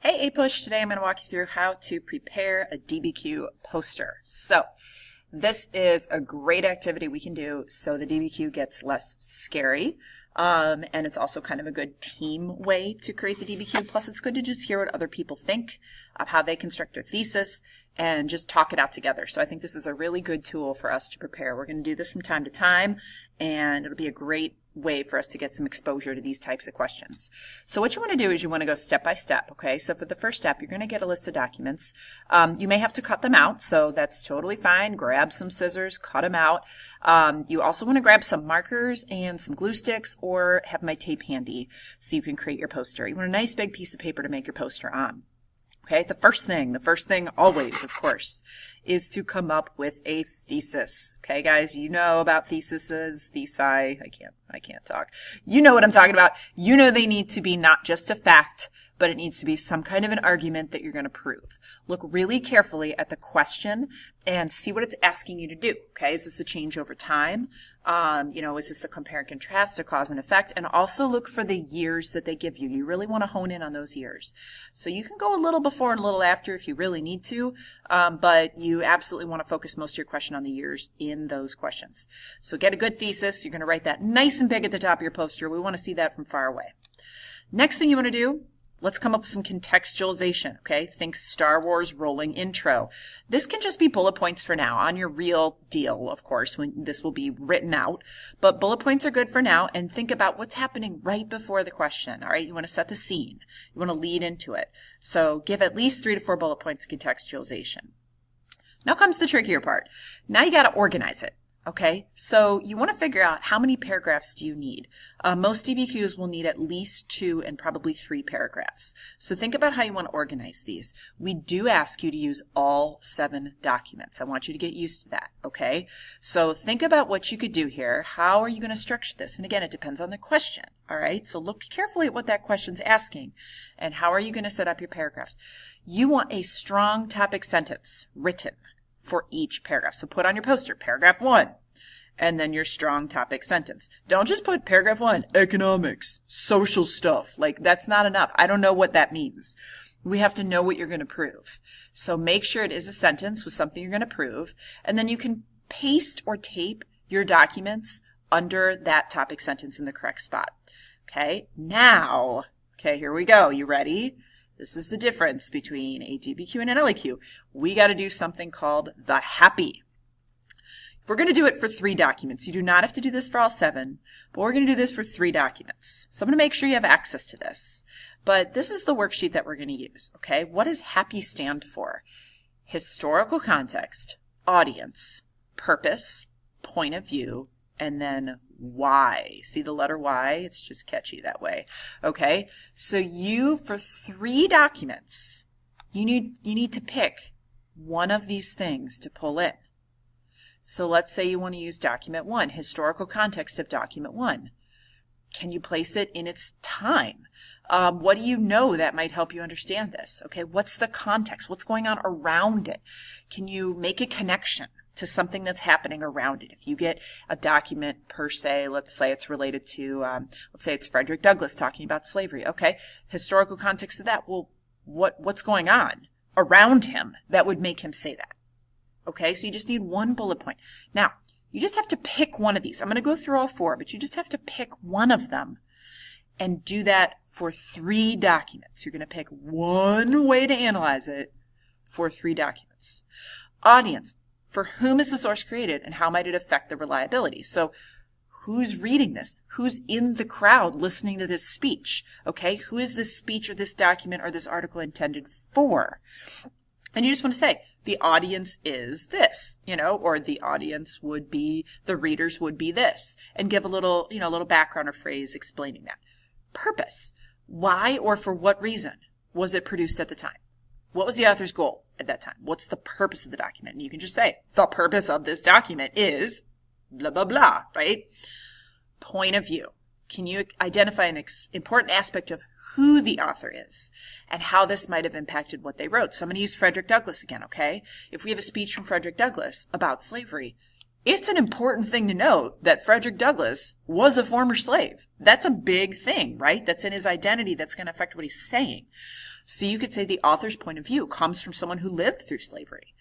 Hey APUSH, today I'm going to walk you through how to prepare a DBQ poster. So this is a great activity we can do so the DBQ gets less scary, and it's also kind of a good team way to create the DBQ. Plus it's good to just hear what other people think of how they construct their thesis and just talk it out together. So I think this is a really good tool for us to prepare. We're going to do this from time to time, and it'll be a great way for us to get some exposure to these types of questions. So what you want to do is you want to go step by step, okay? So for the first step, you're going to get a list of documents. You may have to cut them out, so that's totally fine. Grab some scissors, cut them out. You also want to grab some markers and some glue sticks, or have my tape handy so you can create your poster. You want a nice big piece of paper to make your poster on. Okay, the first thing always, of course, is to come up with a thesis. Okay, guys, you know about theses, thesi, I can't talk. You know what I'm talking about. You know they need to be not just a fact, but it needs to be some kind of an argument that you're going to prove. Look really carefully at the question and see what it's asking you to do. Okay, is this a change over time? Is this a compare and contrast, a cause and effect? And also look for the years that they give you. You really want to hone in on those years. So you can go a little before and a little after if you really need to, but you absolutely want to focus most of your question on the years in those questions. So get a good thesis. You're going to write that nice and big at the top of your poster. We want to see that from far away. Next thing you want to do, let's come up with some contextualization, okay? Think Star Wars rolling intro. This can just be bullet points for now on your real deal, of course, when this will be written out. But bullet points are good for now, and think about what's happening right before the question, all right? You want to set the scene. You want to lead into it. So give at least 3 to 4 bullet points of contextualization. Now comes the trickier part. Now you got to organize it. Okay, so you want to figure out how many paragraphs do you need. Most DBQs will need at least 2 and probably 3 paragraphs. So think about how you want to organize these. We do ask you to use all 7 documents. I want you to get used to that, okay? So think about what you could do here. How are you going to structure this? And again, it depends on the question, all right? So look carefully at what that question's asking and how are you going to set up your paragraphs. You want a strong topic sentence written for each paragraph. So put on your poster, paragraph 1, and then your strong topic sentence. Don't just put paragraph 1, economics, social stuff. Like, that's not enough. I don't know what that means. We have to know what you're going to prove. So make sure it is a sentence with something you're going to prove, and then you can paste or tape your documents under that topic sentence in the correct spot. Okay, now, here we go. You ready? This is the difference between a DBQ and an LAQ. We got to do something called the happy. We're going to do it for 3 documents. You do not have to do this for all 7, but we're going to do this for 3 documents. So I'm going to make sure you have access to this. But this is the worksheet that we're going to use, okay? What does happy stand for? Historical context, audience, purpose, point of view, and then why. See the letter Y? It's just catchy that way. Okay, so for 3 documents, you need to pick one of these things to pull in. So let's say you want to use document 1, historical context of document 1. Can you place it in its time? What do you know that might help you understand this? Okay, what's the context? What's going on around it? Can you make a connection to something that's happening around it? If you get a document per se, let's say it's related to, let's say it's Frederick Douglass talking about slavery. Okay, historical context of that. Well, what's going on around him that would make him say that? Okay, so you just need 1 bullet point. Now, you just have to pick one of these. I'm going to go through all 4, but you just have to pick one of them and do that for 3 documents. You're going to pick one way to analyze it for 3 documents. Audience. For whom is the source created and how might it affect the reliability? So who's reading this? Who's in the crowd listening to this speech? Okay, who is this speech or this document or this article intended for? And you just want to say, the audience is this, or the audience would be, the readers would be this, and give a little, little background or phrase explaining that. Purpose. Why or for what reason was it produced at the time? What was the author's goal at that time? What's the purpose of the document? And you can just say, the purpose of this document is blah, blah, blah, right? Point of view. Can you identify an important aspect of who the author is and how this might have impacted what they wrote? So I'm going to use Frederick Douglass again, okay? If we have a speech from Frederick Douglass about slavery, It's an important thing to note that Frederick Douglass was a former slave. That's a big thing, right? That's in his identity. That's going to affect what he's saying. So you could say the author's point of view comes from someone who lived through slavery.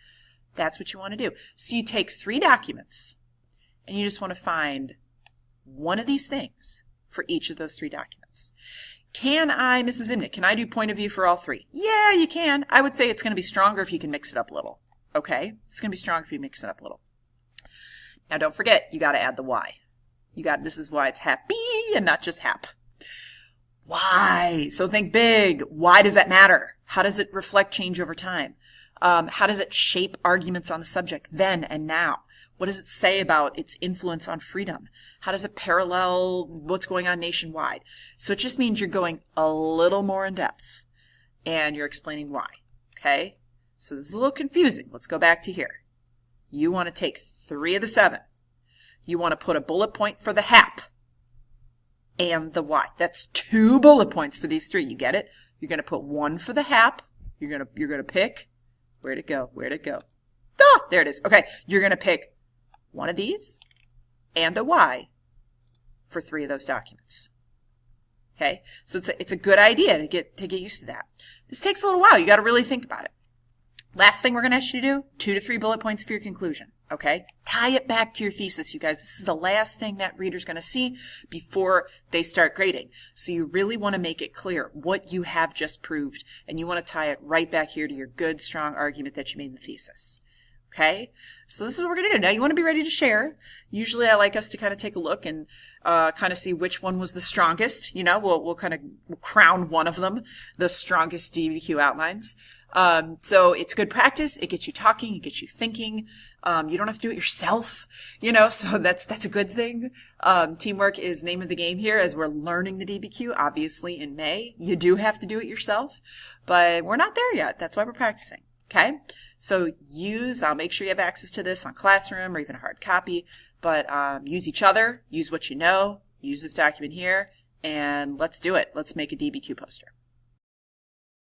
That's what you want to do. So you take 3 documents and you just want to find one of these things for each of those 3 documents. Can I, Mrs. Zimnick, can I do point of view for all 3? Yeah, you can. I would say it's going to be stronger if you can mix it up a little. Okay? It's going to be stronger if you mix it up a little. Now don't forget, you got to add the why. This is why it's happy and not just hap. Why? So think big. Why does that matter? How does it reflect change over time? How does it shape arguments on the subject then and now? What does it say about its influence on freedom? How does it parallel what's going on nationwide? So it just means you're going a little more in depth and you're explaining why. Okay? So this is a little confusing. Let's go back to here. You want to take 3 of the 7. You want to put a bullet point for the hap and the why. That's 2 bullet points for these 3. You get it? You're going to put 1 for the hap. You're going to pick. Where'd it go? Where'd it go? Ah, there it is. Okay. You're going to pick one of these and a why for 3 of those documents. Okay. So it's a good idea to get used to that. This takes a little while. You got to really think about it. Last thing we're going to ask you to do, 2 to 3 bullet points for your conclusion. Okay? Tie it back to your thesis, you guys. This is the last thing that reader's going to see before they start grading. So you really want to make it clear what you have just proved, and you want to tie it right back here to your good, strong argument that you made in the thesis. Okay? So this is what we're going to do. Now you want to be ready to share. Usually I like us to kind of take a look and kind of see which one was the strongest. You know, we'll kind of crown one of them the strongest DBQ outlines. So it's good practice. It gets you talking. It gets you thinking. You don't have to do it yourself, you know, so that's a good thing. Teamwork is name of the game here as we're learning the DBQ. Obviously in May, you do have to do it yourself, but we're not there yet. That's why we're practicing. Okay. So I'll make sure you have access to this on Classroom or even a hard copy, but use each other, use what you know, use this document here, and let's do it. Let's make a DBQ poster.